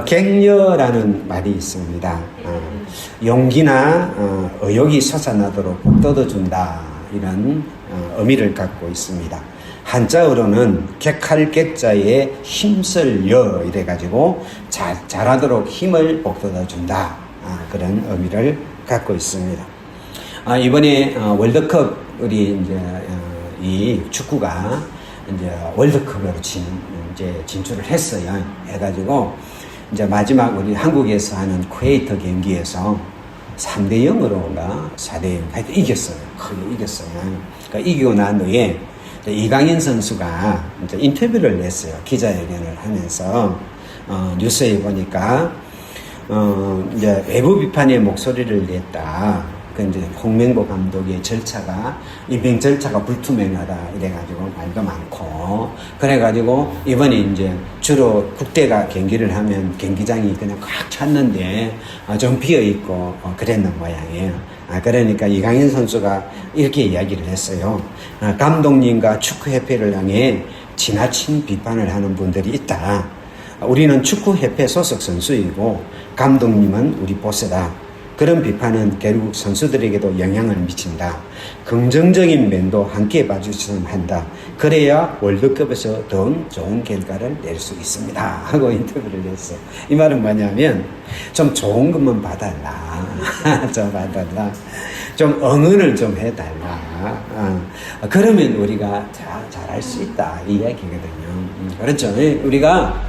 객려라는 말이 있습니다. 용기나 의욕이 솟아나도록 북돋아준다, 이런 의미를 갖고 있습니다. 한자어로는 객할 객자에 힘쓸 여, 이래가지고 잘하도록 힘을 북돋아준다, 그런 의미를 갖고 있습니다. 이번에 월드컵, 우리 이제 이 축구가 이제 월드컵으로 이제 진출을 했어요. 해가지고 이제 마지막 우리 한국에서 하는 쿠웨이트 경기에서 3대 0으로가 4대 0 하여튼 이겼어요. 크게 이겼어요. 그러니까 이기고 난 후에 이강인 선수가 이제 인터뷰를 냈어요. 기자회견을 하면서 뉴스에 보니까 이제 외부 비판의 목소리를 냈다. 그 이제 홍명보 감독의 절차가, 임명 절차가 불투명하다, 이래가지고 말도 많고, 그래가지고 이번에 이제 주로 국대가 경기를 하면 경기장이 그냥 꽉 찼는데 좀 비어있고 그랬는 모양이에요. 그러니까 이강인 선수가 이렇게 이야기를 했어요. 감독님과 축구협회를 향해 지나친 비판을 하는 분들이 있다. 우리는 축구협회 소속 선수이고 감독님은 우리 보스다. 그런 비판은 결국 선수들에게도 영향을 미친다. 긍정적인 면도 함께 봐주셔야 한다. 그래야 월드컵에서 더 좋은 결과를 낼 수 있습니다, 하고 인터뷰를 했어요. 이 말은 뭐냐면 좀 좋은 것만 봐달라. 좀 봐달라. 좀 응원을 좀 해달라. 그러면 우리가 잘할 수 있다, 이 이야기거든요. 그렇죠. 우리가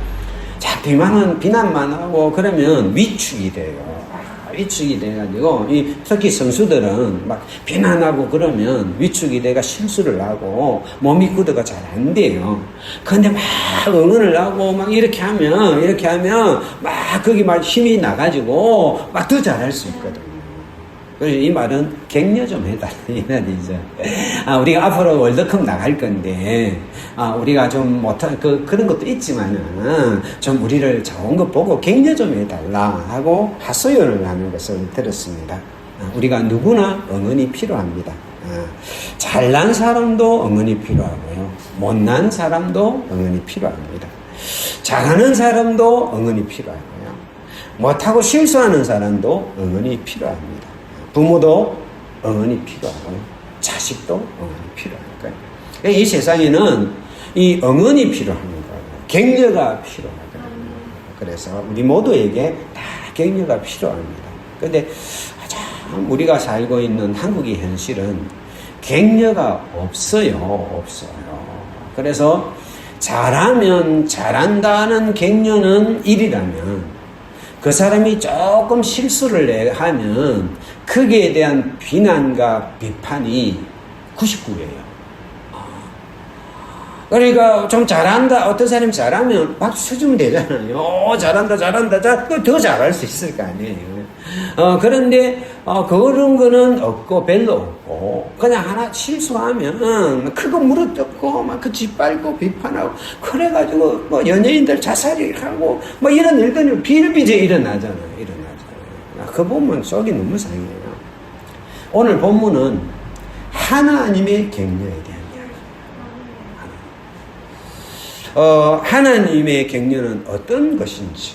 비난만 하고 그러면 위축이 돼요. 위축이 돼가지고, 특히 선수들은 막 비난하고 그러면 위축이 돼가 실수를 하고 몸이 굳어가 잘 안 돼요. 근데 막 응원을 하고 막 이렇게 하면 막 거기 막 힘이 나가지고 막 더 잘할 수 있거든요. 그래서 이 말은 격려 좀 해달라, 이 말이죠. 우리가 앞으로 월드컵 나갈 건데, 우리가 좀 못한, 그런 것도 있지만은, 좀 우리를 좋은 거 보고 격려 좀 해달라 하고 하소연을 하는 것을 들었습니다. 우리가 누구나 응원이 필요합니다. 잘난 사람도 응원이 필요하고요. 못난 사람도 응원이 필요합니다. 잘하는 사람도 응원이 필요하고요. 못하고 실수하는 사람도 응원이 필요합니다. 부모도 응원이 필요하고요. 자식도 응원이 필요할 거예요. 이 세상에는 이 응원이 필요한 거예요. 격려가 필요하거든요. 그래서 우리 모두에게 다 격려가 필요합니다. 그런데 참 우리가 살고 있는 한국의 현실은 격려가 없어요. 그래서 잘하면 잘한다는 격려는 1이라면 그 사람이 조금 실수를 하면 거기에 대한 비난과 비판이 99예요. 그러니까 좀 잘한다, 어떤 사람이 잘하면 박수 쳐주면 되잖아요. 잘한다, 더 잘할 수 있을 거 아니에요. 그런데 그런 거는 없고 별로 없고 그냥 하나 실수하면 그거 물어뜯고 막 그 짓밟고 비판하고 그래가지고 뭐 연예인들 자살이 하고 뭐 이런 일들이 비일비재 일어나잖아요. 그 보면 속이 너무 상해요. 오늘 본문은 하나님의 격려에 대한 이야기. 하나님의 격려는 어떤 것인지,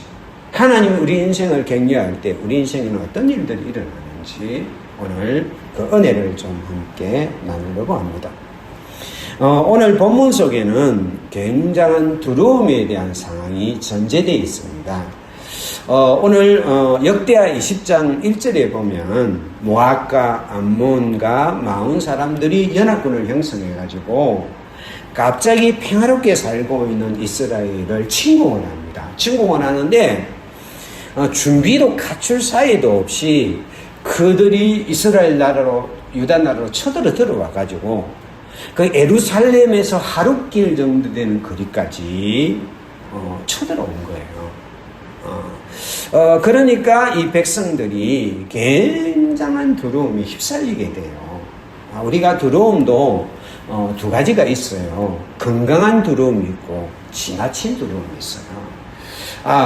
하나님이 우리 인생을 격려할 때 우리 인생에는 어떤 일들이 일어나는지 오늘 그 은혜를 좀 함께 나누려고 합니다. 오늘 본문 속에는 굉장한 두려움에 대한 상황이 전제되어 있습니다. 오늘 역대하 20장 1절에 보면 모압과 암몬과 마온 사람들이 연합군을 형성해가지고 갑자기 평화롭게 살고 있는 이스라엘을 침공을 합니다. 침공을 하는데 준비도 갖출 사이도 없이 그들이 이스라엘 나라로, 유다 나라로 쳐들어 들어와가지고 그 예루살렘에서 하룻길 정도 되는 거리까지 쳐들어온 거예요. 그러니까 이 백성들이 굉장한 두려움이 휩쓸리게 돼요. 우리가 두려움도 두 가지가 있어요. 건강한 두려움이 있고 지나친 두려움이 있어요.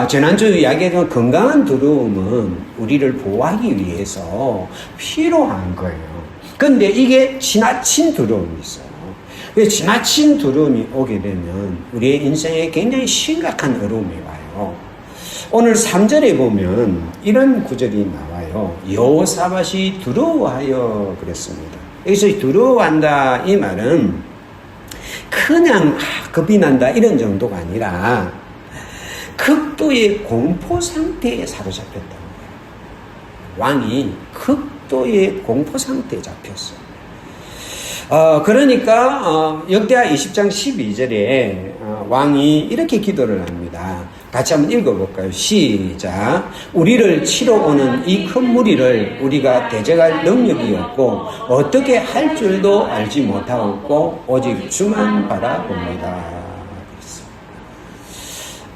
지난주 이야기했던 건강한 두려움은 우리를 보호하기 위해서 필요한 거예요. 근데 이게 지나친 두려움이 있어요. 지나친 두려움이 오게 되면 우리의 인생에 굉장히 심각한 어려움이 와요. 오늘 3절에 보면 이런 구절이 나와요. 여호사밧이 두려워하여 그랬습니다. 여기서 두려워한다 이 말은 그냥 겁이 난다 이런 정도가 아니라 극도의 공포 상태에 사로잡혔다는 거예요. 왕이 극도의 공포 상태에 잡혔어요. 그러니까 역대하 20장 12절에 왕이 이렇게 기도를 합니다. 같이 한번 읽어볼까요? 시작. 우리를 치러 오는 이 큰 무리를 우리가 대적할 능력이 없고 어떻게 할 줄도 알지 못하고 오직 주만 바라봅니다.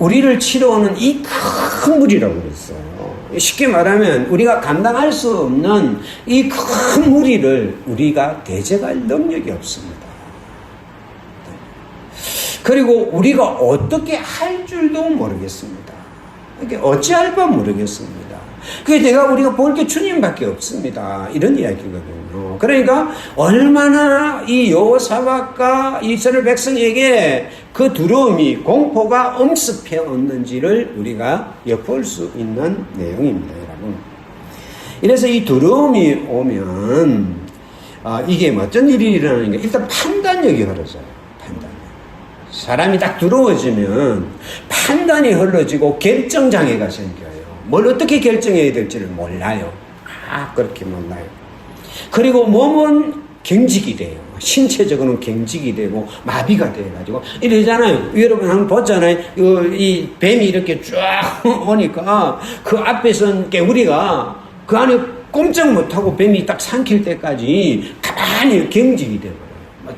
우리를 치러 오는 이 큰 무리라고 그랬어요. 쉽게 말하면 우리가 감당할 수 없는 이 큰 무리를 우리가 대적할 능력이 없습니다. 그리고 우리가 어떻게 할 줄도 모르겠습니다. 이게 어찌할 바 모르겠습니다. 그게 우리가 볼 게 주님밖에 없습니다. 이런 이야기거든요. 그러니까 얼마나 이 여호사밧과 이스라엘 백성에게 그 두려움이 공포가 엄습해 왔는지를 우리가 엿볼 수 있는 내용입니다, 여러분. 이래서 이 두려움이 오면 이게 어떤 일이 일어나는 게 일단 판단력이 흐르져요. 사람이 딱 두려워지면 판단이 흐려지고 결정장애가 생겨요. 뭘 어떻게 결정해야 될지를 몰라요. 그렇게 몰라요. 그리고 몸은 경직이 돼요. 신체적으로는 경직이 되고 마비가 돼가지고 이러잖아요. 여러분 한번 보잖아요. 이 뱀이 이렇게 쫙 오니까 그 앞에선 우리가 그 안에 꼼짝 못하고 뱀이 딱 삼킬 때까지 가만히 경직이 돼요.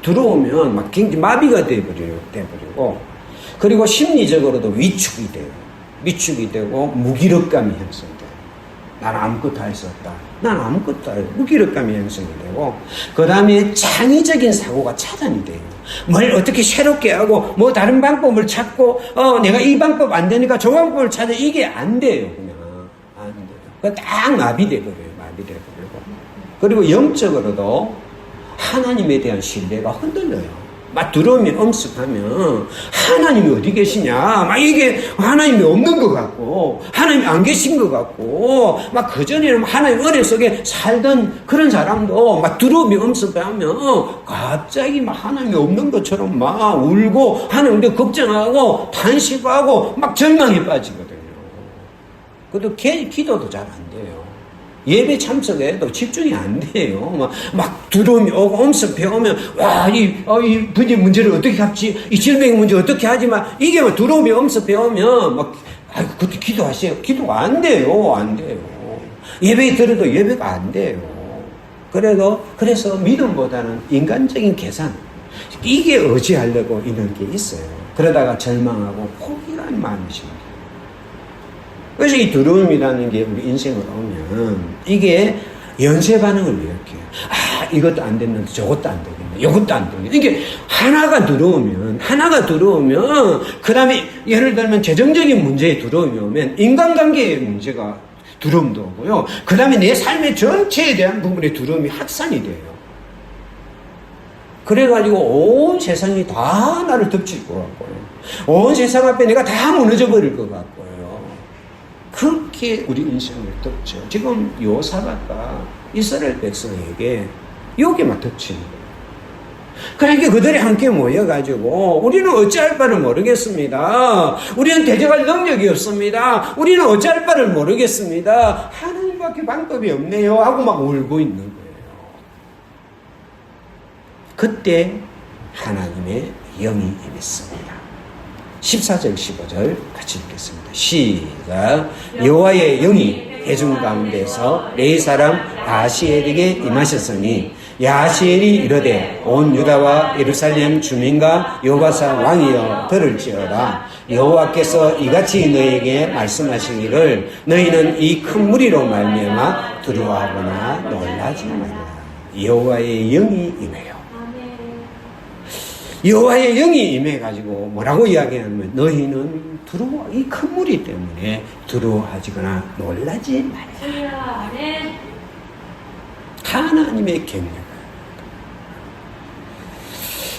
들어오면 막 굉장히 마비가 돼버리고, 그리고 심리적으로도 위축이 돼요. 위축이 되고, 무기력감이 형성돼요. 나는 아무것도 할 수 없다. 난 아무것도 할 무기력감이 형성이 되고, 그 다음에 창의적인 사고가 차단이 돼요. 뭘 어떻게 새롭게 하고, 뭐 다른 방법을 찾고, 내가 이 방법 안 되니까 저 방법을 찾아. 이게 안 돼요, 그냥. 안 돼요. 그냥 딱 마비돼버려요. 마비돼버리고. 그리고 영적으로도 하나님에 대한 신뢰가 흔들려요. 막 두려움이 엄습하면 하나님이 어디 계시냐, 막 이게 하나님이 없는 것 같고 하나님이 안 계신 것 같고, 막 그전에는 하나님 은혜 속에 살던 그런 사람도 막 두려움이 엄습하면 갑자기 막 하나님이 없는 것처럼 막 울고 하나님께 걱정하고 탄식하고 막 절망에 빠지거든요. 그래도 기도도 잘 안 돼요. 예배 참석에도 집중이 안 돼요. 막 두려움이 오고 엄습해 오면, 와, 이 분야 문제를 어떻게 합지? 이 질병 문제 어떻게 하지? 이게 막 두려움이 엄습해 오면, 그때 기도하세요. 기도가 안 돼요. 안 돼요. 예배에 들어도 예배가 안 돼요. 그래서 믿음보다는 인간적인 계산. 이게 의지하려고 이런 게 있어요. 그러다가 절망하고 포기라는 마음이 생겨요. 그래서 이 두려움이라는 게 우리 인생을 오면 이게 연쇄 반응을 일으켜요. 이것도 안 됐는데 저것도 안 되겠네. 이것도 안 되겠네. 이게 하나가 들어오면 그 다음에 예를 들면 재정적인 문제에 두려움이 오면 인간관계의 문제가 두려움도 오고요. 그 다음에 내 삶의 전체에 대한 부분에 두려움이 확산이 돼요. 그래가지고 온 세상이 다 나를 덮칠 것 같고요. 온 세상 앞에 내가 다 무너져 버릴 것 같고요. 그렇게 우리 인생을 덮죠. 지금 여호사밧과 이스라엘 백성에게 여기만 덮치는 거예요. 그러니까 그들이 함께 모여가지고 우리는 어찌할 바를 모르겠습니다. 우리는 대적할 능력이 없습니다. 우리는 어찌할 바를 모르겠습니다. 하나님밖에 방법이 없네요 하고 막 울고 있는 거예요. 그때 하나님의 영이 임했습니다. 14절 15절 같이 읽겠습니다. 시작. 여호와의 영이 회중 가운데서 레위 사람 야하시엘에게 임하셨으니 야하시엘이 이르되 온 유다와 예루살렘 주민과 여호와사 왕이여 들을지어다. 여호와께서 이같이 너희에게 말씀하시기를 너희는 이 큰 무리로 말미암아 두려워하거나 놀라지 말라. 여호와의 영이 임해요. 여호와의 영이 임해가지고 뭐라고 이야기하냐면 너희는 이 큰 무리 때문에 두려워하지거나 놀라지 말라. 하나님의 경륜.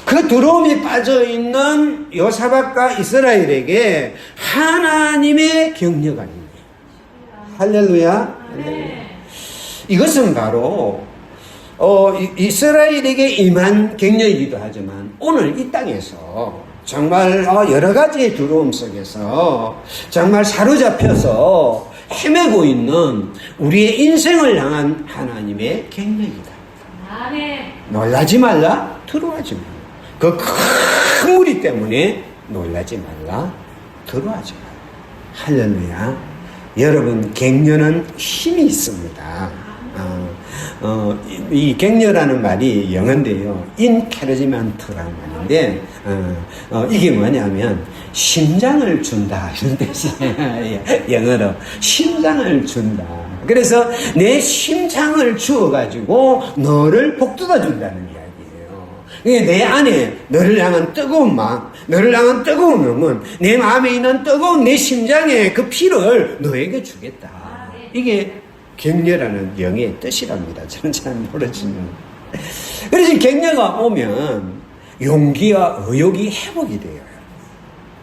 그 그 두려움이 빠져있는 요사박과 이스라엘에게 하나님의 격려가 있는 거예요. 할렐루야. 이것은 바로 이스라엘에게 임한 격려이기도 하지만 오늘 이 땅에서 정말 여러 가지의 두려움 속에서 정말 사로잡혀서 헤매고 있는 우리의 인생을 향한 하나님의 격려이다. 놀라지 말라, 두려워하지 말라. 그 큰 무리 때문에 놀라지 말라, 두려워하지 말라. 할렐루야. 여러분, 격려는 힘이 있습니다. 이 격려라는 말이 영어인데요, encouragement라는 말인데, 이게 뭐냐면 심장을 준다 이런 뜻이에요. 영어로 심장을 준다. 그래서 내 심장을 주어가지고 너를 북돋아 준다는 이야기예요. 내 안에 너를 향한 뜨거운 마음, 너를 향한 뜨거운 마음은 내 마음에 있는 뜨거운 내 심장의 그 피를 너에게 주겠다. 이게 격려라는 영의 뜻이랍니다. 저는 잘 모르지만. 그래서 격려가 오면 용기와 의욕이 회복이 돼요.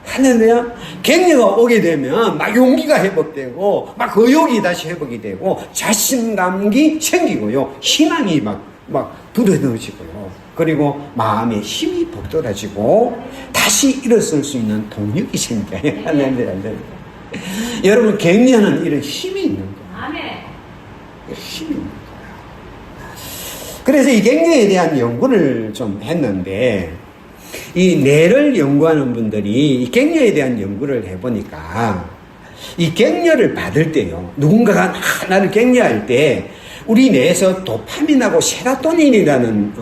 할렐루야. 격려가 오게 되면 막 용기가 회복되고 막 의욕이 다시 회복이 되고 자신감이 생기고요. 희망이 막 불어넣어지고요. 그리고 마음의 힘이 북돋아지고 다시 일어설 수 있는 동력이 생겨요. 할렐루야. 여러분, 격려는 이런 힘이 있는 거예요. 힘이 있는 거예요. 그래서 이 격려에 대한 연구를 좀 했는데, 이 뇌를 연구하는 분들이 이 격려에 대한 연구를 해보니까, 이 격려를 받을 때요, 누군가가 나를 격려할 때 우리 뇌에서 도파민하고 세로토닌이라는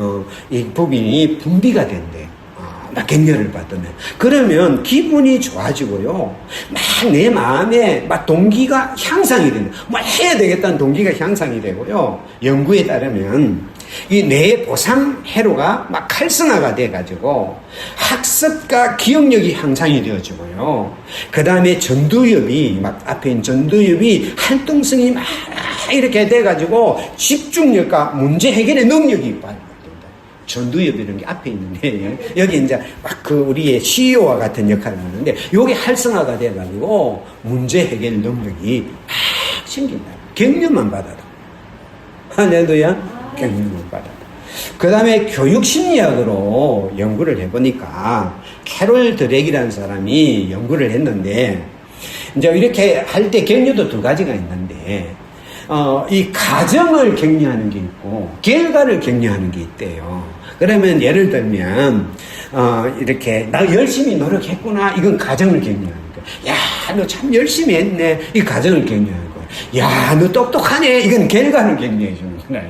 이 부분이 분비가 된대요. 막 격려를 받으면. 그러면 기분이 좋아지고요. 막 내 마음에 막 동기가 향상이 된다. 뭐 해야 되겠다는 동기가 향상이 되고요. 연구에 따르면 이 뇌 보상 회로가 막 활성화가 돼가지고 학습과 기억력이 향상이 되어지고요. 그 다음에 전두엽이 막 앞에 있는 전두엽이 활동성이 막 이렇게 돼가지고 집중력과 문제 해결의 능력이 발휘됩니다. 전두엽 이런 게 앞에 있는데 여기 이제 막 그 우리의 CEO와 같은 역할을 하는데 여기 활성화가 돼가지고 문제 해결 능력이 막 생긴다. 격려만 받아도. 할렐루야. 격려만 받아도. 그 다음에 교육심리학으로 연구를 해보니까 캐롤 드렉이라는 사람이 연구를 했는데, 이제 이렇게 할 때 격려도 두 가지가 있는데, 이 가정을 격려하는 게 있고 결과를 격려하는 게 있대요. 그러면 예를 들면 이렇게 나 열심히 노력했구나, 이건 가정을 격려하는 거야. 야, 너 참 열심히 했네, 이 가정을 격려하는 거야. 야, 너 똑똑하네, 이건 결과를 격려해 주는 거야.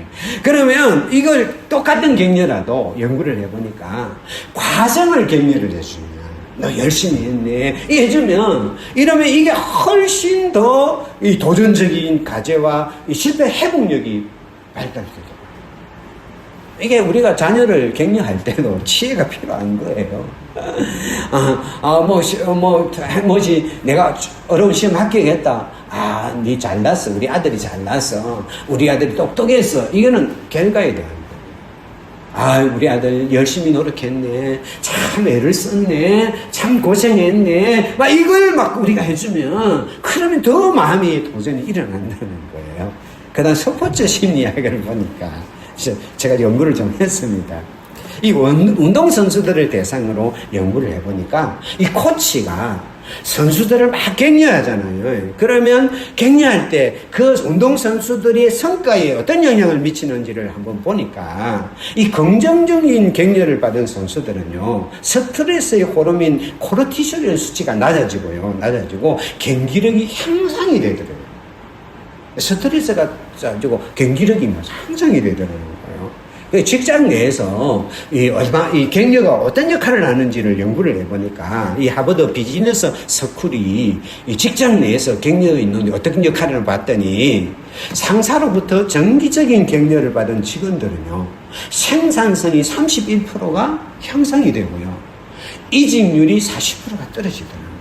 그러면 이걸 똑같은 격려라도 연구를 해보니까 과정을 격려를 해주면, 너 열심히 했네, 이 해주면, 이러면 이게 훨씬 더 이 도전적인 가제와 이 실패 회복력이 발달되죠. 이게 우리가 자녀를 격려할 때도 지혜가 필요한 거예요. 뭐지, 내가 어려운 시험 합격했다. 니 잘났어. 우리 아들이 잘났어. 우리 아들이 똑똑했어. 이거는 결과에 대한 거예요. 우리 아들 열심히 노력했네. 참 애를 썼네. 참 고생했네. 막 이걸 막 우리가 해주면, 그러면 더 마음이 도전이 일어난다는 거예요. 그 다음 첫 번째 심리학을 보니까, 제가 연구를 좀 했습니다. 이 운동선수들을 대상으로 연구를 해보니까 이 코치가 선수들을 막 격려하잖아요. 그러면 격려할 때 그 운동선수들의 성과에 어떤 영향을 미치는지를 한번 보니까 이 긍정적인 격려를 받은 선수들은요, 스트레스의 호르몬인 코르티솔 수치가 낮아지고 경기력이 향상이 되더라고요. 스트레스가 짜지고 경기력이 향상이 되더라고요. 직장 내에서 이 격려가 어떤 역할을 하는지를 연구를 해보니까 이 하버드 비즈니스 스쿨이 이 직장 내에서 격려 있는 어떤 역할을 봤더니, 상사로부터 정기적인 격려를 받은 직원들은요, 생산성이 31%가 향상이 되고요, 이직률이 40%가 떨어지더라고요.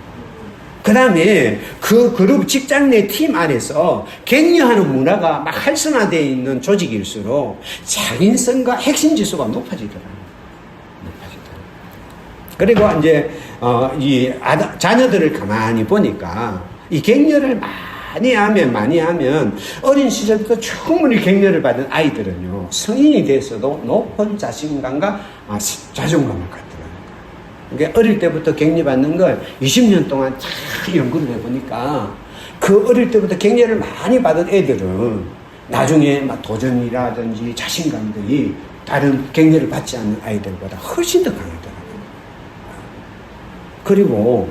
그 다음에 그 그룹 직장 내 팀 안에서 격려하는 문화가 막 활성화되어 있는 조직일수록 자인성과 핵심 지수가 높아지더라고요. 그리고 이제 자녀들을 가만히 보니까 이 격려를 많이 하면 어린 시절부터 충분히 격려를 받은 아이들은요, 성인이 돼서도 높은 자신감과 자존감을 갖더라고요. 그러니까 어릴 때부터 격려받는 걸 20년 동안 잘 연구를 해보니까 그 어릴 때부터 격려를 많이 받은 애들은 나중에 막 도전이라든지 자신감들이 다른 격려를 받지 않는 아이들보다 훨씬 더 강하더라고요. 그리고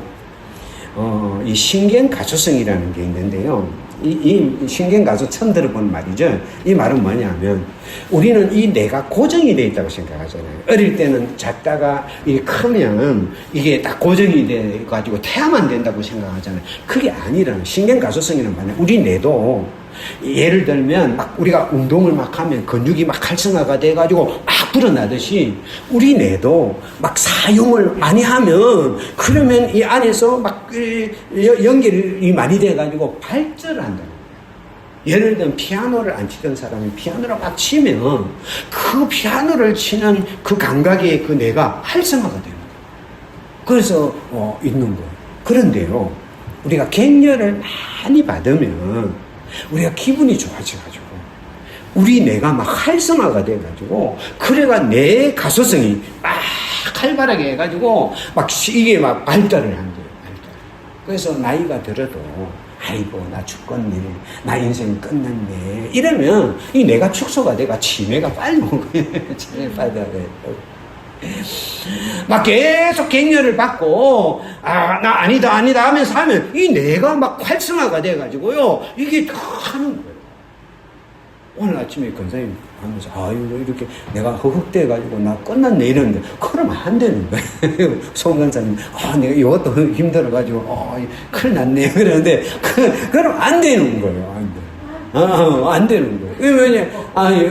이 신경가소성이라는 게 있는데요. 이 신경가소 처음 들어본 말이죠. 이 말은 뭐냐면 우리는 이 뇌가 고정이 되어 있다고 생각하잖아요. 어릴 때는 작다가 크면 이게 딱 고정이 돼 가지고 태아만 된다고 생각하잖아요. 그게 아니라 신경가소성이란 말이에요. 우리 뇌도 예를 들면 막 우리가 운동을 막 하면 근육이 막 활성화가 돼가지고 막 불어나듯이 우리 뇌도 막 사용을 많이 하면 그러면 이 안에서 막 연결이 많이 돼가지고 발전을 한다는 거예요. 예를 들면 피아노를 안 치던 사람이 피아노를 막 치면 그 피아노를 치는 그 감각의 그 뇌가 활성화가 되는 거예요. 그래서 있는 거예요. 그런데요, 우리가 격려를 많이 받으면 우리가 기분이 좋아져가지고 우리 뇌가 막 활성화가 돼가지고 그래가 뇌 가소성이 막 활발하게 해가지고 막 이게 막 발달을 한 거예요. 그래서 나이가 들어도 아이고 나 죽겠네, 나 인생 끝났네 이러면 이 뇌가 축소가 돼가 치매가 빨리 오는 거예요. 치매 빨리 와요. 막 계속 격려를 받고 나 아니다 하면서 하면 이 뇌가 막 활성화가 돼가지고요 이게 다 하는 거예요. 오늘 아침에 권사님 하면서 아이고 이렇게 내가 허걱대가지고 나 끝났네 이러는데 그러면 안 되는 거예요. 송 권사님 내가 이것도 힘들어가지고 큰일 났네 그러는데 그럼 안 되는 거예요. 안 돼. 안 되는 거예요. 왜냐,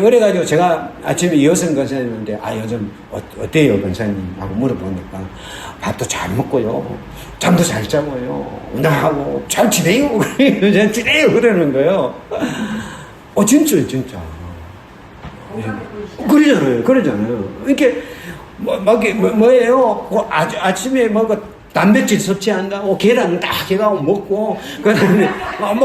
그래가지고 제가 아침에 이호선 권사님한테, 요즘 어때요, 권사님? 하고 물어보니까, 밥도 잘 먹고요. 잠도 잘 자고요. 운동하고, 잘 지내요. 잘 지내요. 그러는 거예요. 진짜요, 진짜. 그러잖아요. 이렇게, 뭐예요? 아침에 단백질 섭취한다고 계란 딱 해가지고 먹고 그 다음에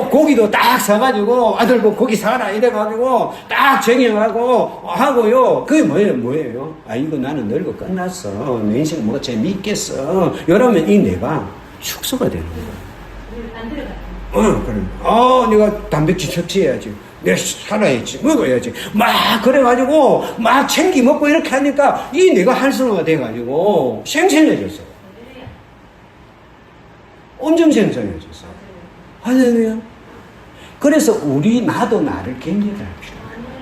고기도 딱 사가지고 아들 고기 사라 이래가지고 딱 정해가고 하고요. 그게 뭐예요? 이거 나는 늙어 끝났어. 내 인생 뭐 재미있겠어. 이러면 이 뇌가 축소가 되는 거야. 그래. 내가 단백질 섭취해야지. 내가 살아야지. 먹어야지. 막 그래가지고 막 챙기 먹고 이렇게 하니까 이 뇌가 활성화가 돼가지고 생생해졌어. 엄청 생생해졌어. 할렐루야. 그래서 나도 나를 격려를 할 필요가 있어요.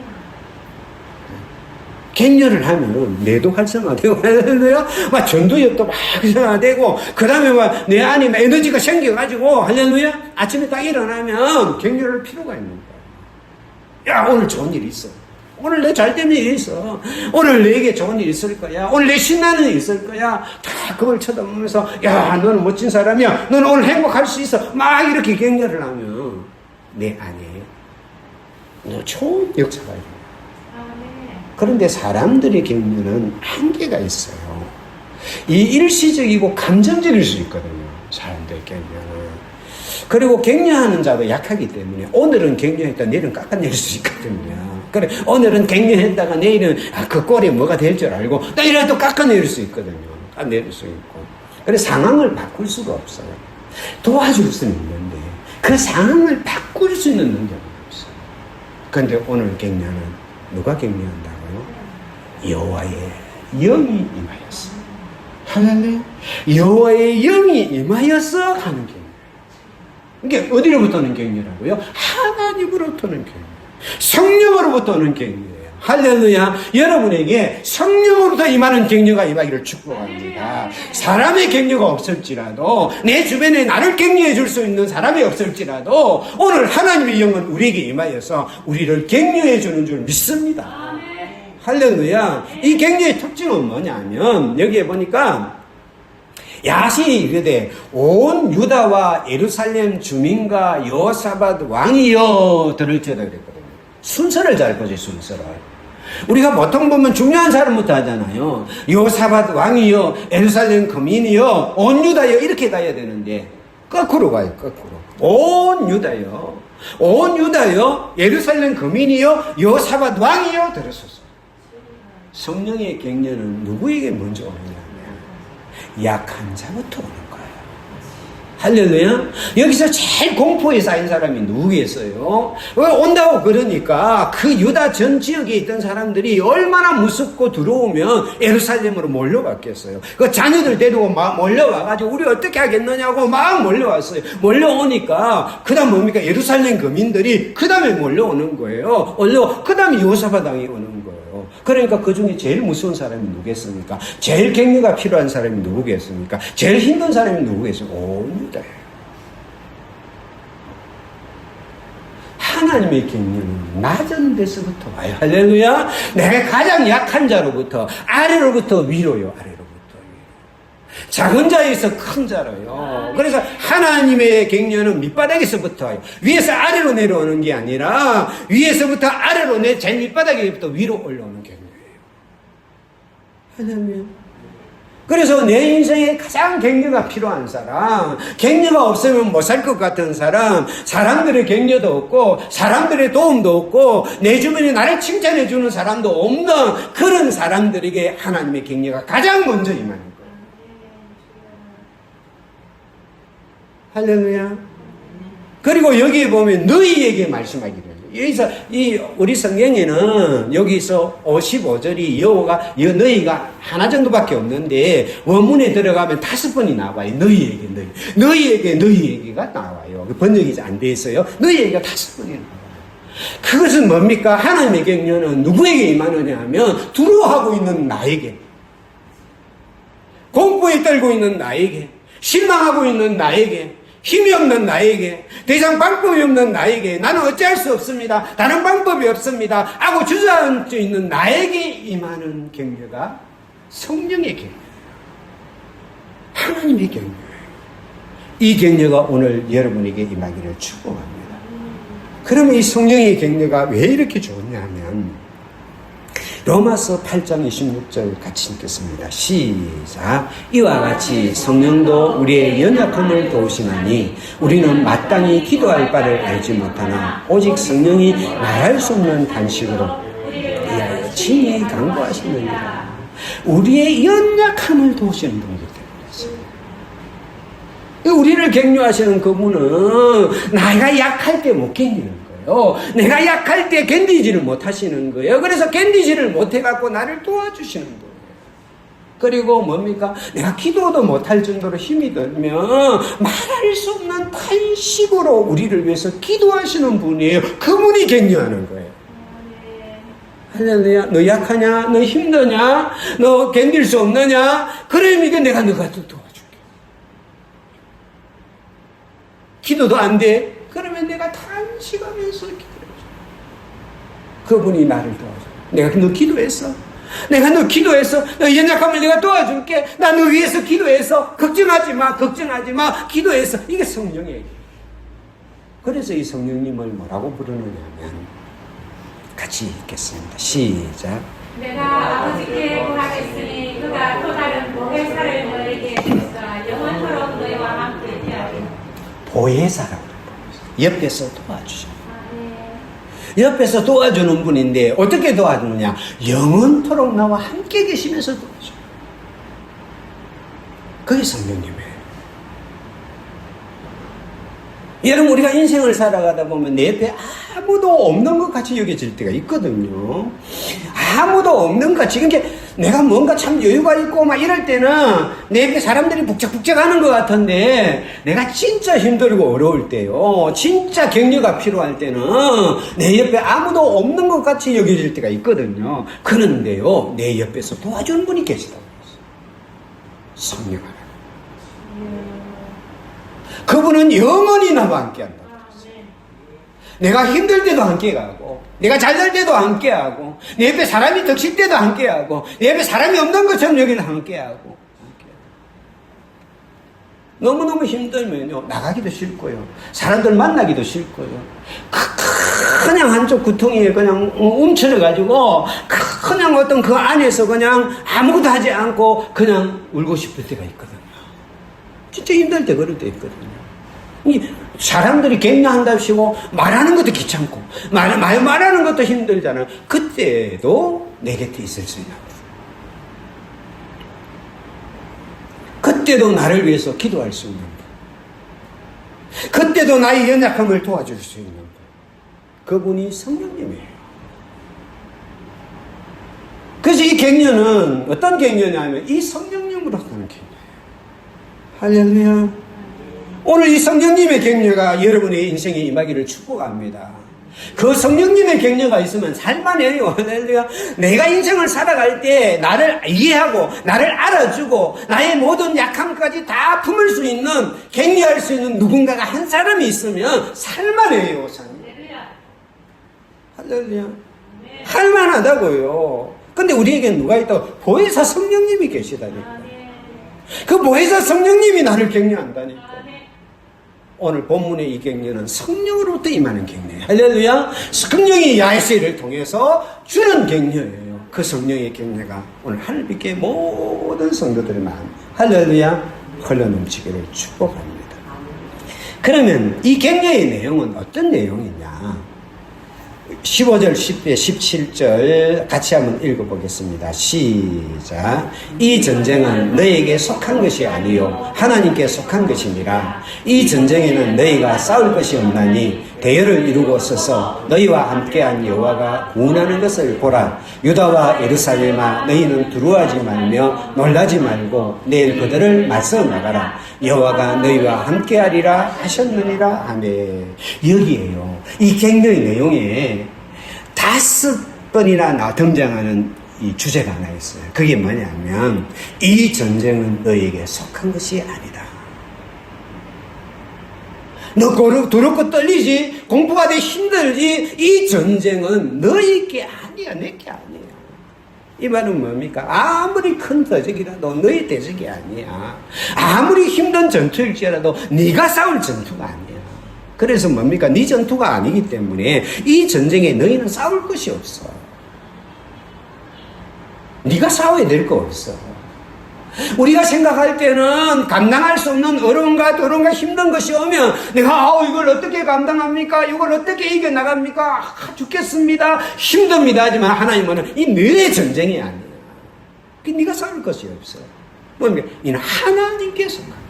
격려를 하면 뇌도 활성화되고, 할렐루야. 막 전두엽도 막 활성화되고, 그 다음에 막 내 안에 막 에너지가 생겨가지고, 할렐루야. 아침에 딱 일어나면 격려를 필요가 있는 거야. 오늘 좋은 일 있어. 오늘 내 잘되는 일이 있어. 오늘 내게 좋은 일이 있을 거야. 오늘 내 신나는 일이 있을 거야. 다 그걸 쳐다보면서 너는 멋진 사람이야. 너는 오늘 행복할 수 있어. 막 이렇게 격려를 하면 내 안에 좋은 역사가 있어요. 그런데 사람들의 격려는 한계가 있어요. 이 일시적이고 감정적일 수 있거든요. 사람들의 격려는. 그리고 격려하는 자도 약하기 때문에 오늘은 격려했다 내일은 깎아낼 수 있거든요. 그래, 오늘은 격려했다가 내일은 그 꼴이 뭐가 될 줄 알고 내일은 또 깎아낼 수 있거든요. 깎아낼 수 있고. 그래, 상황을 바꿀 수가 없어요. 도와줄 수는 있는데 그 상황을 바꿀 수 있는 능력은 없어요. 그런데 오늘 격려는 누가 격려한다고요? 여호와의 영이 임하였어. 할렐루야. 여호와의 영이 임하였어 하는 격려. 이게 어디로부터는 격려라고요? 하나님으로부터는 격려. 성령으로부터는 격려예요. 할렐루야. 여러분에게 성령으로부터 임하는 격려가 임하기를 축복합니다. 사람의 격려가 없을지라도, 내 주변에 나를 격려해 줄 수 있는 사람이 없을지라도 오늘 하나님의 영은 우리에게 임하여서 우리를 격려해 주는 줄 믿습니다. 할렐루야. 이 격려의 특징은 뭐냐면 여기에 보니까 야신이 이르되 온 유다와 예루살렘 주민과 여호사밧 왕이여 들을지어다 그랬거든요. 순서를 잘 보지, 순서를. 우리가 보통 보면 중요한 사람부터 하잖아요. 요사밧 왕이요, 예루살렘 거민이요, 온 유다요, 이렇게 가야 되는데 거꾸로 가요. 거꾸로. 온 유다요, 온 유다요, 예루살렘 거민이요, 요사밧 왕이요 들었었어요. 성령의 격려는 누구에게 먼저 오느냐면 약한 자부터 오는 거예요. 할렐루야. 여기서 제일 공포에 쌓인 사람이 누구겠어요? 왜 온다고 그러니까 그 유다 전 지역에 있던 사람들이 얼마나 무섭고 들어오면 예루살렘으로 몰려갔겠어요. 그 자녀들 데리고 막 몰려와가지고 우리 어떻게 하겠느냐고 막 몰려왔어요. 몰려오니까 그 다음 뭡니까? 예루살렘 거민들이 그 다음에 몰려오는 거예요. 그 다음에 요사밧 왕이 오는 거예요. 그러니까 그 중에 제일 무서운 사람이 누구겠습니까? 제일 격려가 필요한 사람이 누구겠습니까? 제일 힘든 사람이 누구겠습니까? 온 유다예요. 하나님의 격려는 낮은 데서부터 와요. 할렐루야. 내가 가장 약한 자로부터 아래로부터 위로요. 아래로부터 위로. 작은 자에서 큰 자로요. 그래서 하나님의 격려는 밑바닥에서부터 와요. 위에서 아래로 내려오는 게 아니라 위에서부터 아래로 제일 밑바닥에부터 위로 올라오는 격려예요. 할렐루야. 그래서 내 인생에 가장 격려가 필요한 사람, 격려가 없으면 못 살 것 같은 사람, 사람들의 격려도 없고 사람들의 도움도 없고 내 주변에 나를 칭찬해 주는 사람도 없는 그런 사람들에게 하나님의 격려가 가장 먼저 임하는 거예요. 할렐루야. 그리고 여기에 보면 너희에게 말씀하기를. 여기서 우리 성경에는 여기서 55절이 여호와가 너희가 하나 정도밖에 없는데 원문에 들어가면 5번이 나와요. 너희에게가 나와요. 번역이 안 돼 있어요. 너희에게가 5번이 나와요. 그것은 뭡니까? 하나님의 격려는 누구에게 임하느냐 하면 두려워하고 있는 나에게, 공포에 떨고 있는 나에게, 실망하고 있는 나에게, 힘이 없는 나에게, 더 이상 방법이 없는 나에게, 나는 어찌할 수 없습니다, 다른 방법이 없습니다 하고 주저앉아 있는 나에게 임하는 격려가 성령의 격려예요. 하나님의 격려예요. 이 격려가 오늘 여러분에게 임하기를 축복합니다. 그러면 이 성령의 격려가 왜 이렇게 좋냐 하면 로마서 8장 26절 같이 읽겠습니다. 시작. 이와 같이 성령도 우리의 연약함을 도우시나니 우리는 마땅히 기도할 바를 알지 못하나 오직 성령이 말할 수 없는 단식으로 이하여 친히 강구하시느니라. 우리의 연약함을 도우시는 분이기 때문이었습니다. 우리를 격려하시는 그분은 내가 약할 때 못 격려는 거예요. 내가 약할 때 견디지를 못하시는 거예요. 그래서 견디지를 못해갖고 나를 도와주시는 거예요. 그리고 뭡니까? 내가 기도도 못할 정도로 힘이 들면 말할 수 없는 탄식으로 우리를 위해서 기도하시는 분이에요. 그분이 격려하는 거예요. 할렐루야. 너 약하냐? 너 힘드냐? 너 견딜 수 없느냐? 그러니까 내가 너가 도와줄게. 기도도 안 돼? 그러면 내가 탄식하면서 기도해줘. 그분이 나를 도와줘. 내가 너 기도했어? 내가 너 기도해서 너 연약함을 내가 도와줄게. 나 너 위해서 기도해서 걱정하지 마. 기도해서. 이게 성령의 얘기예요. 그래서 이 성령님을 뭐라고 부르느냐 하면 같이 읽겠습니다. 시작. 내가 아버지께 구하겠으니 그가 또 다른 보혜사를 너에게 주사 영원토록 너희와 함께 되하리라. 보혜사라고 옆에서 도와주죠. 옆에서 도와주는 분인데 어떻게 도와주느냐? 영원토록 나와 함께 계시면서 도와줘요. 그게 성령님이에요. 여러분, 우리가 인생을 살아가다 보면 내 옆에 아무도 없는 것 같이 여겨질 때가 있거든요. 아무도 없는 것 같이. 그러니까 내가 뭔가 참 여유가 있고 막 이럴 때는 내 옆에 사람들이 북적북적 하는 것 같은데 내가 진짜 힘들고 어려울 때요, 진짜 격려가 필요할 때는 내 옆에 아무도 없는 것 같이 여겨질 때가 있거든요. 그런데요, 내 옆에서 도와주는 분이 계시다고 했어요. 성령 하나. 그분은 영원히 나와 함께 한다고 했어요. 내가 힘들 때도 함께 가고, 내가 잘될 때도 함께 하고, 내 옆에 사람이 덕칠 때도 함께 하고, 내 옆에 사람이 없는 것처럼 여기는 함께 하고. 너무너무 힘들면요, 나가기도 싫고요, 사람들 만나기도 싫고요, 그냥 한쪽 구덩이에 그냥 움츠려가지고 그냥 어떤 그 안에서 그냥 아무것도 하지 않고 그냥 울고 싶을 때가 있거든요. 진짜 힘들 때 그럴 때 있거든요. 이 사람들이 격려한답시고 말하는 것도 귀찮고 말하는 것도 힘들잖아요. 그때도 내 곁에 있을 수 있는 거예요. 그때도 나를 위해서 기도할 수 있는 거예요. 그때도 나의 연약함을 도와줄 수 있는 거예요. 그분이 성령님이에요. 그래서 이 격려는 어떤 격려냐면 이 성령님으로 하는 격려예요. 할렐루야. 오늘 이 성령님의 격려가 여러분의 인생에 임하기를 축복합니다. 그 성령님의 격려가 있으면 살만해요. 할렐루야. 내가 인생을 살아갈 때 나를 이해하고 나를 알아주고 나의 모든 약함까지 다 품을 수 있는, 격려할 수 있는 누군가가 한 사람이 있으면 살만해요. 할렐루야. 할만하다고요. 근데 우리에겐 누가 있다고? 보혜사 성령님이 계시다니까. 그 보혜사 성령님이 나를 격려한다니까. 오늘 본문의 이 격려는 성령으로부터 임하는 격려예요. 할렐루야. 성령이 야훼세를 통해서 주는 격려예요. 그 성령의 격려가 오늘 하늘빛의 모든 성도들의 마음, 할렐루야, 흘러넘치기를 축복합니다. 그러면 이 격려의 내용은 어떤 내용이냐? 15절, 10절, 17절 같이 한번 읽어보겠습니다. 시작. 이 전쟁은 너에게 속한 것이 아니요 하나님께 속한 것이니라. 이 전쟁에는 너희가 싸울 것이 없나니 대열을 이루고 서서 너희와 함께한 여호와가 구원하는 것을 보라. 유다와 예루살렘아, 너희는 두려워하지 말며 놀라지 말고 내일 그들을 맞서 나가라. 여호와가 너희와 함께하리라 하셨느니라. 아멘. 여기에요. 이 격려의 내용에 5번이나 등장하는 이 주제가 하나 있어요. 그게 뭐냐면 이 전쟁은 너희에게 속한 것이 아니다. 너 두렵고 떨리지? 공부가 되게 힘들지? 이 전쟁은 너희께 아니야, 내게 아니야. 이 말은 뭡니까? 아무리 큰 대적이라도 너희 대적이 아니야. 아무리 힘든 전투일지라도 네가 싸울 전투가 아니야. 그래서 뭡니까? 네 전투가 아니기 때문에 이 전쟁에 너희는 싸울 것이 없어. 네가 싸워야 될 거 없어. 우리가 생각할 때는 감당할 수 없는 어려움과 더러움과 힘든 것이 오면 내가 이걸 어떻게 감당합니까? 이걸 어떻게 이겨나갑니까? 죽겠습니다. 힘듭니다. 하지만 하나님은 이 너의 전쟁이 아니야. 네가 싸울 것이 없어. 뭡니까? 이는 하나님께서만.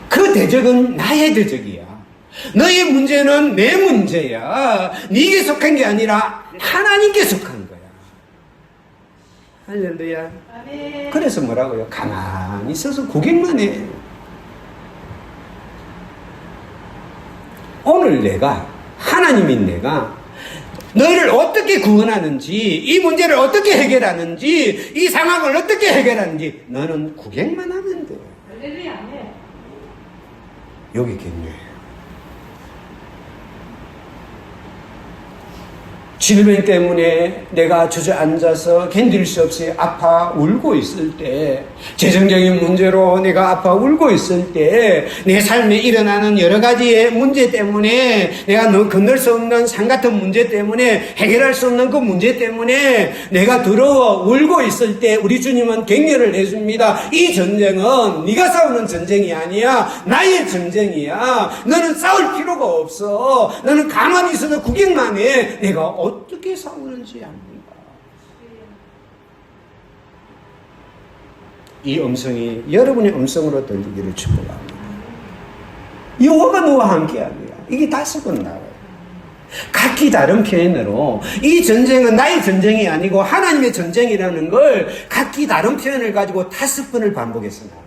그 대적은 나의 대적이야. 너의 문제는 내 문제야. 네게 속한 게 아니라 하나님께 속한 거야. 할렐루야. 그래서 뭐라고요? 가만히 있어서 구경만 해. 오늘 내가, 하나님인 내가 너희를 어떻게 구원하는지, 이 문제를 어떻게 해결하는지, 이 상황을 어떻게 해결하는지 너는 구경만 하면 돼. 여기 격려예요. 질병 때문에 내가 주저앉아서 견딜 수 없이 아파 울고 있을 때, 재정적인 문제로 내가 아파 울고 있을 때, 내 삶에 일어나는 여러 가지의 문제 때문에, 내가 건널 수 없는 산 같은 문제 때문에, 해결할 수 없는 그 문제 때문에 내가 더러워 울고 있을 때 우리 주님은 격려를 해줍니다. 이 전쟁은 네가 싸우는 전쟁이 아니야. 나의 전쟁이야. 너는 싸울 필요가 없어. 너는 가만히 있어서 구경만 해. 내가 어떻게 싸우는지 압니다. 이 음성이 여러분의 음성으로 들리기를 축복합니다. 여호와가 너와 함께합니다. 이게 5번 나와요. 각기 다른 표현으로 이 전쟁은 나의 전쟁이 아니고 하나님의 전쟁이라는 걸 각기 다른 표현을 가지고 5번을 반복해서 나와요.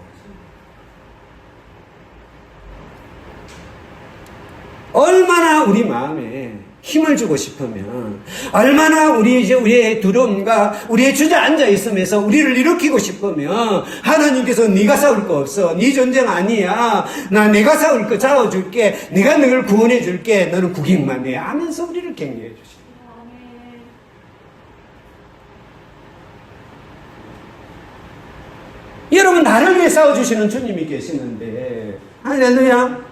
얼마나 우리 마음에 힘을 주고 싶으면, 얼마나 우리의 두려움과 우리의 주저앉아 있으면서 우리를 일으키고 싶으면, 하나님께서 네가 싸울 거 없어. 네 전쟁 아니야. 내가 싸워줄게. 내가 너를 구원해줄게. 너는 구경만 해. 하면서 우리를 격려해 주십니다. 여러분, 나를 위해 싸워주시는 주님이 계시는데, 할렐루야.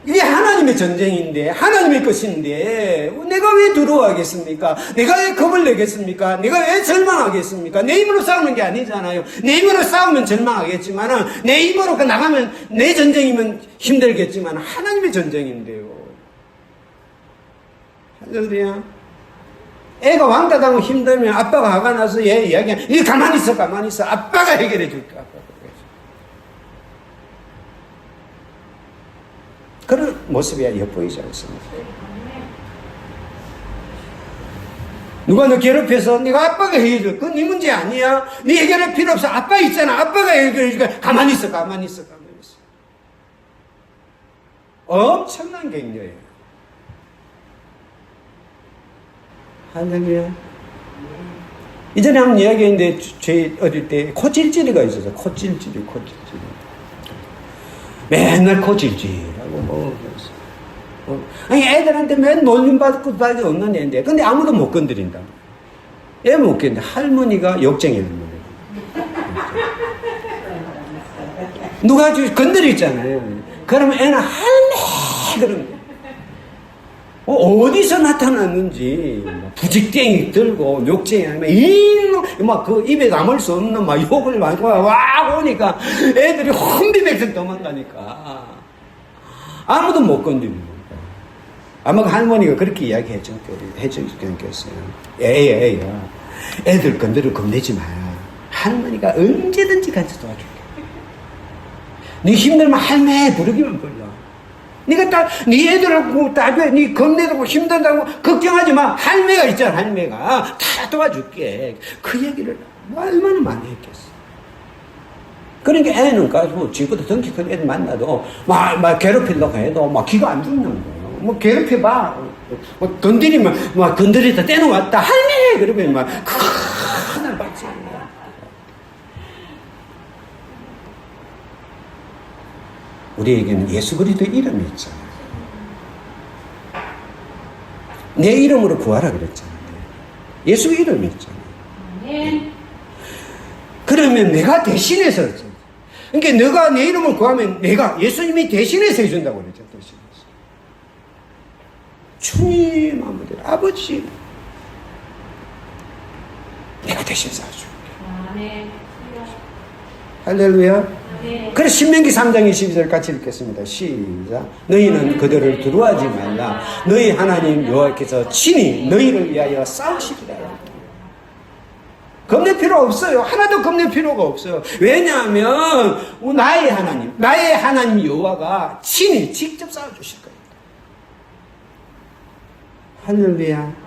이게 하나님의 전쟁인데, 하나님의 것인데, 내가 왜 두려워하겠습니까? 내가 왜 겁을 내겠습니까? 내가 왜 절망하겠습니까? 내 힘으로 싸우는 게 아니잖아요. 내 힘으로 싸우면 절망하겠지만, 내 힘으로 나가면, 내 전쟁이면 힘들겠지만, 하나님의 전쟁인데요. 할렐루야. 애가 왕따 당하고 힘들면 아빠가 화가 나서 얘 이야기하면, 니 가만히 있어, 가만히 있어. 아빠가 해결해 줄게, 아빠가. 그런 모습이 엿보이지 않습니다. 누가 너 괴롭혀서 네가 아빠가 해결해. 그건 네 문제 아니야. 네 해결할 필요 없어. 아빠 있잖아. 아빠가 해결해 줄게. 가만히 있어, 가만히 있어, 가만히 있어. 엄청난 격려예요. 할렐루야. 이전에 한번 이야기했는데, 제 어릴 때 코찔찔이가 있었어요. 코찔찔이. 맨날 코찔찔하고 아니, 애들한테 맨 놀림받고 밖에 없는 애인데, 근데 아무도 못 건드린다. 애 못 건드린다. 할머니가 욕쟁이를 먹어요. 누가 건드렸잖아요. 그러면 애는 할매 그런 어디서 나타났는지 부직땡이 들고 욕쟁이 하면 막그 입에 담을 수 없는 막 욕을 많고 와 오니까 애들이 혼비백색 도망가니까 아무도 못 건드리는 거예요. 아마 그 할머니가 그렇게 이야기해 주겠어요. 애야 애들 건드려 겁내지 마요. 할머니가 언제든지 같이 도와줄게. 네 힘들면 할매 부르기만 불러. 네가 네 애들하고 네 겁내다고 힘든다고 걱정하지 마. 할매가 있잖아. 할매가 다 도와줄게. 그 얘기를 얼마나 많이 했겠어. 그러니까 애는 가서 지금부터 덩치 큰 애들 만나도 막 괴롭히려고 해도 막 기가 안 죽는 거예요. 뭐 괴롭혀봐. 뭐 건드리면 막 건드리다 떼놓았다. 할매 그러면 막 큰일 받지. 우리에게는 예수 그리스도 이름이 있잖아요. 내 이름으로 구하라 그랬잖아요. 예수 이름이 있잖아요. 그러면 내가 대신해서 그러니까 너가 내 이름을 구하면 내가 예수님이 대신해서 해준다고 그랬죠. 대신해서. 주님 아버지 내가 대신 싸워줄게. 할렐루야. 그래서 신명기 3장 22절 같이 읽겠습니다. 시작. 너희는 그들을 두려워하지 말라. 너희 하나님 여호와께서 친히 너희를 위하여 싸우시리라. 겁낼 필요 없어요. 하나도 겁낼 필요가 없어요. 왜냐하면 나의 하나님 여호와가 친히 직접 싸워주실 거예요. 할렐루야.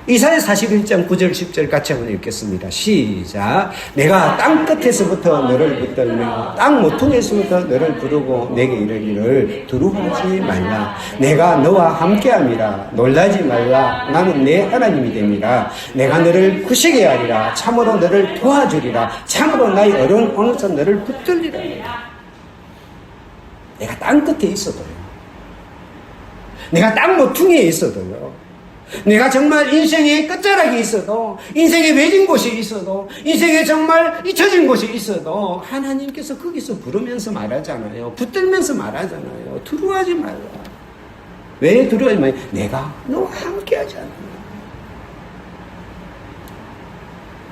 이사야 41장 9절 10절 같이 한번 읽겠습니다. 시작. 내가 땅 끝에서부터 너를 붙들며 땅 모퉁이에서부터 너를 부르고 내게 이르기를 두려워하지 말라. 내가 너와 함께함이라. 놀라지 말라. 나는 내 하나님이 됨이라. 내가 너를 구시게 하리라. 참으로 너를 도와주리라. 참으로 나의 어려운 어느새 너를 붙들리라. 내가 땅 끝에 있어도요. 내가 땅 모퉁이에 있어도요. 내가 정말 인생의 끝자락에 있어도, 인생의 외진 곳이 있어도, 인생에 정말 잊혀진 곳이 있어도 하나님께서 거기서 부르면서 말하잖아요. 붙들면서 말하잖아요. 두려워하지 말라. 왜 두려워하지 말라? 내가 너와 함께 하잖아.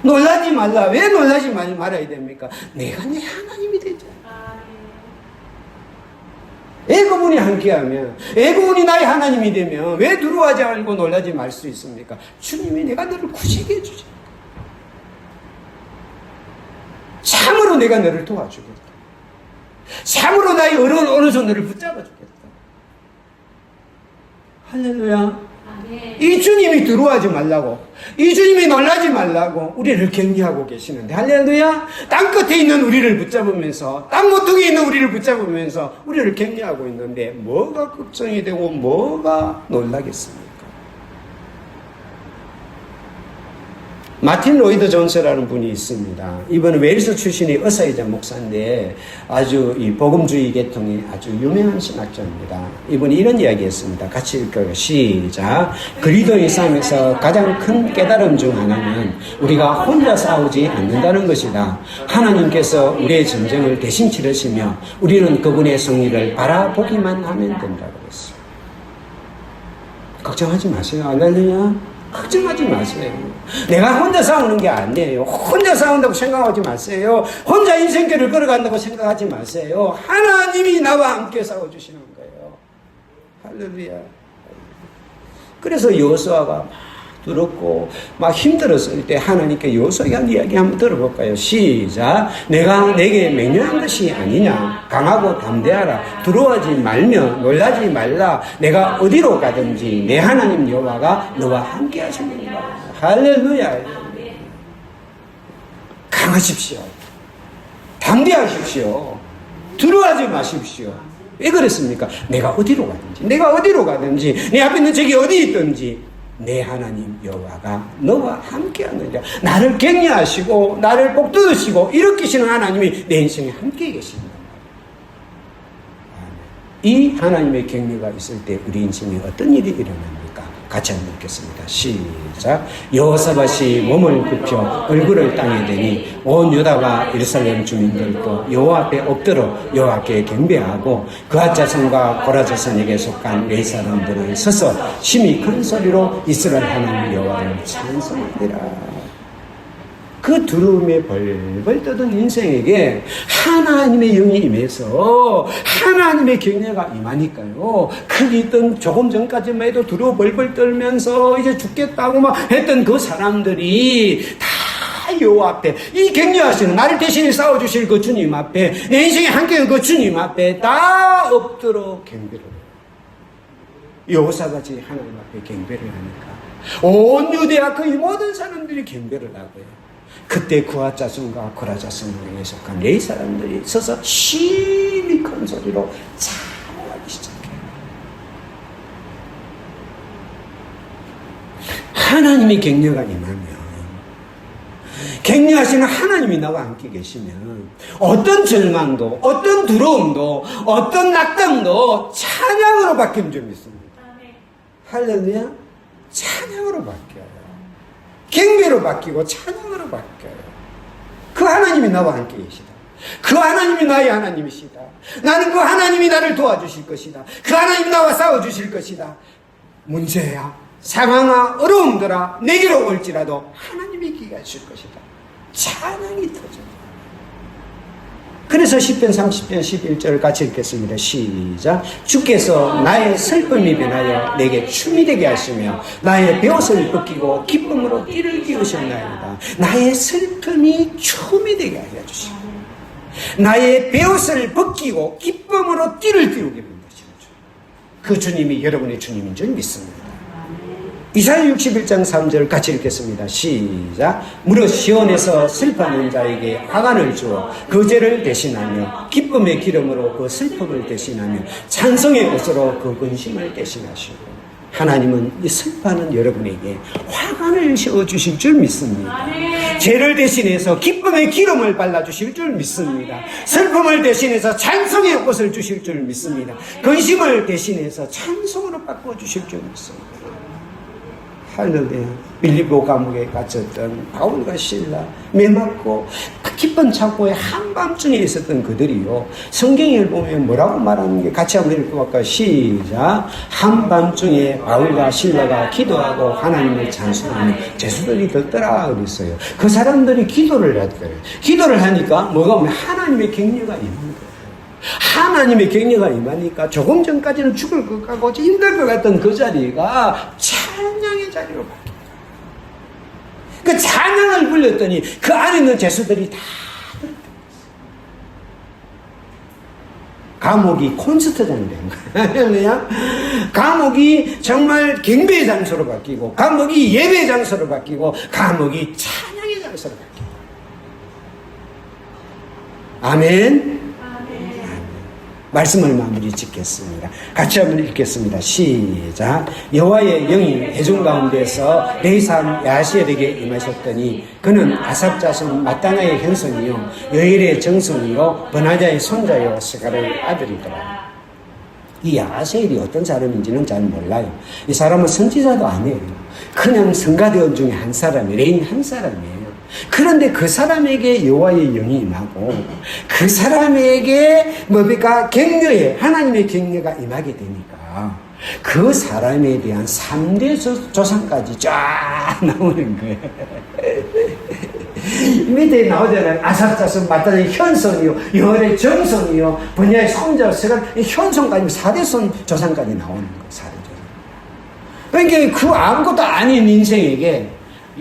놀라지 말라. 왜 놀라지 말아야 됩니까? 내가 내 하나님이 되잖아. 그분이 함께하면, 그분이 나의 하나님이 되면 왜 두려워하지 말고 놀라지 말 수 있습니까? 주님이 내가 너를 구시게 해주지. 참으로 내가 너를 도와주겠다. 참으로 나의 어려운 어느 손을 붙잡아 주겠다. 할렐루야. 이 주님이 두려워하지 말라고, 이 주님이 놀라지 말라고 우리를 격려하고 계시는데, 할렐루야. 땅 끝에 있는 우리를 붙잡으면서, 땅 모퉁이에 있는 우리를 붙잡으면서 우리를 격려하고 있는데 뭐가 걱정이 되고 뭐가 놀라겠습니까? 마틴 로이드 존스라는 분이 있습니다. 이분은 웨일스 출신의 의사이자 목사인데 아주 이 복음주의 계통의 아주 유명한 신학자입니다. 이분이 이런 이야기했습니다. 같이 읽어요. 시작. 그리스도의 삶에서 가장 큰 깨달음 중 하나는 우리가 혼자 싸우지 않는다는 것이다. 하나님께서 우리의 전쟁을 대신 치르시며 우리는 그분의 승리를 바라보기만 하면 된다고 했어요. 걱정하지 마세요. 할렐루야. 걱정하지 마세요. 내가 혼자 싸우는 게 아니에요. 혼자 싸운다고 생각하지 마세요. 혼자 인생길을 걸어간다고 생각하지 마세요. 하나님이 나와 함께 싸워주시는 거예요. 할렐루야. 그래서 여호수아가 막 두렵고 막 힘들었을 때 하나님께 여호수아에 한 이야기 한번 들어볼까요? 시작. 내가 내게 명령한 것이 아니냐. 강하고 담대하라. 두려워하지 말며 놀라지 말라. 내가 어디로 가든지 내 하나님 여호와가 너와 함께 하시느니라. 할렐루야. 강하십시오. 담대하십시오. 두려워하지 마십시오. 왜 그랬습니까? 내가 어디로 가든지 내 앞에 있는 적이 어디 있든지 내 하나님 여호와가 너와 함께하느니라. 나를 격려하시고 나를 복돋으시고 일으키시는 하나님이 내 인생에 함께 계십니다. 이 하나님의 격려가 있을 때 우리 인생에 어떤 일이 일어납니까? 같이 한번 읽겠습니다. 시작. 여호사밧이 몸을 굽혀 얼굴을 땅에 대니 온 유다와 예루살렘 주민들도 여호와 앞에 엎드려 여호와께 경배하고 그앗 자손과 고라 자손에게 속한 레위 사람들은 서서 심히 큰 소리로 이스라엘 하나님 여호와를 찬송하니라. 그 두려움에 벌벌 떠던 인생에게 하나님의 영이 임해서 하나님의 격려가 임하니까요. 거기 있던 조금 전까지만 해도 두려워 벌벌 떨면서 이제 죽겠다고 막 했던 그 사람들이 다 여호와 앞에 이 격려하시는 나를 대신에 싸워주실 그 주님 앞에 내 인생에 함께한 그 주님 앞에 다 엎드려 경배를 해요. 여호사밧이 하나님 앞에 경배를 하니까 온 유대와 거의 모든 사람들이 경배를 하고요. 그때 그앗 자손과 고라 자손에게 속한 레위 사람들이 서서 심히 큰 소리로 찬양하기 시작해요. 하나님의 격려가 임하면, 격려하시는 하나님이 나와 함께 계시면 어떤 절망도, 어떤 두려움도, 어떤 낙담도 찬양으로 바뀌는 줄 믿습니다. 할렐루야. 찬양으로 바뀌어요. 경배로 바뀌고 찬양으로 바뀌어요. 그 하나님이 나와 함께 계시다. 그 하나님이 나의 하나님이시다. 나는 그 하나님이 나를 도와주실 것이다. 그 하나님이 나와 싸워주실 것이다. 문제야, 상황아, 어려움들아 내게로 올지라도 하나님이 기가하실 것이다. 찬양이 터져요. 그래서 시편 30편 11절 같이 읽겠습니다. 시작. 주께서 나의 슬픔이 변하여 내게 춤이 되게 하시며 나의 베옷을 벗기고 기쁨으로 띠를 띄우셨나이다. 나의 슬픔이 춤이 되게 하여 주시고 나의 베옷을 벗기고 기쁨으로 띠를 띄우게 만드시는 주. 그 주님이 여러분의 주님인 줄 믿습니다. 이사야 61장 3절 같이 읽겠습니다. 시작. 무릇 시온에서 슬퍼하는 자에게 화관을 주어 그 죄를 대신하며 기쁨의 기름으로 그 슬픔을 대신하며 찬송의 옷으로 그 근심을 대신하시고 하나님은 이 슬퍼하는 여러분에게 화관을 씌워주실 줄 믿습니다. 죄를 대신해서 기쁨의 기름을 발라주실 줄 믿습니다. 슬픔을 대신해서 찬송의 옷을 주실 줄 믿습니다. 근심을 대신해서 찬송으로 바꿔주실 줄 믿습니다. 할렐루야. 빌립보 감옥에 갇혔던 바울과 실라, 매맞고 깊은 창고에 한밤중에 있었던 그들이요. 성경을 보면 뭐라고 말하는 게 같이 한번 읽어볼까요? 시작. 한밤중에 바울과 실라가 기도하고 하나님을 찬송하며 죄수들이 듣더라 그랬어요. 그 사람들이 기도를 했어요. 기도를 하니까 뭐가 오면 하나님의 격려가 임한 거예요. 하나님의 격려가 임하니까 조금 전까지는 죽을 것 같고 힘들 것 같던 그 자리가 찬양의 자리로 바뀌어요. 그 찬양을 불렀더니 그 안에 있는 죄수들이 다 감옥이 콘서트장이 된 거예요. 감옥이 정말 경배의 장소로 바뀌고 감옥이 예배의 장소로 바뀌고 감옥이 찬양의 장소로 바뀌고. 아멘. 말씀을 마무리 짓겠습니다. 같이 한번 읽겠습니다. 시작. 여호와의 영이 회중 가운데서 레이산 야시엘에게 임하셨더니 그는 아삽 자손 마따나의 현손이요 여일의 정손이요 버나자의 손자요 스가랴의 아들이더라. 이 야시엘이 어떤 사람인지는 잘 몰라요. 이 사람은 선지자도 아니에요. 그냥 성가대원 중에 한 사람이에요. 레인 한 사람이에요. 그런데 그 사람에게 여호와의 영이 임하고 그 사람에게 뭡니까? 격려에 하나님의 격려가 임하게 되니까 그 사람에 대한 3대 조상까지 쫙 나오는 거예요. 밑에 나오잖아요. 아삽 자손 마따나의 현손이요 여호와의 정손이요 번야의 손자 스가랴 현손까지 4대 손 조상까지 나오는 거예요. 4대 조상. 그러니까 그 아무것도 아닌 인생에게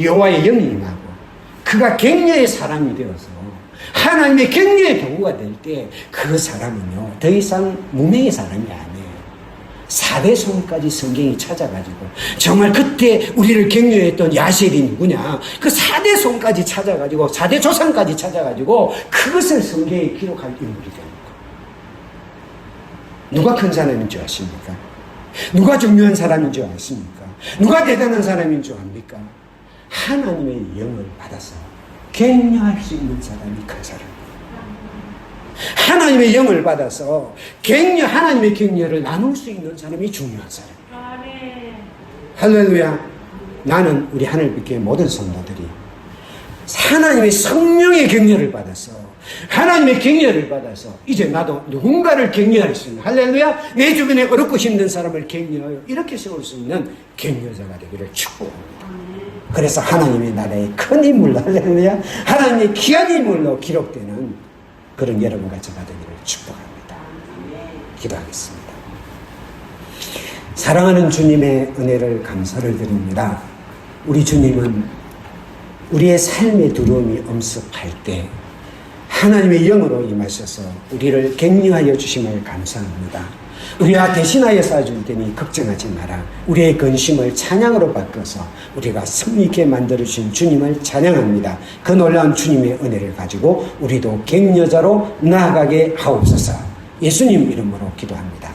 여호와의 영이 임하고 그가 격려의 사람이 되어서 하나님의 격려의 도구가 될 때 그 사람은요 더 이상 무명의 사람이 아니에요. 4대 손까지 성경이 찾아가지고 정말 그때 우리를 격려했던 야셀이 누구냐 그 4대 손까지 찾아가지고 4대 조상까지 찾아가지고 그것을 성경에 기록할 인물이 되는 거예요. 누가 큰 사람인 줄 아십니까? 누가 중요한 사람인 줄 아십니까? 누가 대단한 사람인 줄 압니까? 하나님의 영을 받아서 격려할 수 있는 사람이 큰 사람이에요. 하나님의 영을 받아서 하나님의 격려를 나눌 수 있는 사람이 중요한 사람이에요. 할렐루야. 나는 우리 하늘빛교회 모든 성도들이 하나님의 성령의 격려를 받아서 하나님의 격려를 받아서 이제 나도 누군가를 격려할 수 있는 할렐루야 내 주변에 어렵고 힘든 사람을 격려하여 이렇게 세울 수 있는 격려자가 되기를 축복합니다. 그래서 하나님의 나라의 큰 인물로 할렐루야 하나님의 귀한 인물로 기록되는 그런 여러분과 저가 되기를 축복합니다. 기도하겠습니다. 사랑하는 주님의 은혜를 감사를 드립니다. 우리 주님은 우리의 삶의 두려움이 엄습할 때 하나님의 영으로 임하셔서 우리를 격려하여 주심을 감사합니다. 우리와 대신하여 싸줄 테니 걱정하지 마라. 우리의 근심을 찬양으로 바꿔서 우리가 승리 있게 만들어주신 주님을 찬양합니다. 그 놀라운 주님의 은혜를 가지고 우리도 격려자로 나아가게 하옵소서. 예수님 이름으로 기도합니다.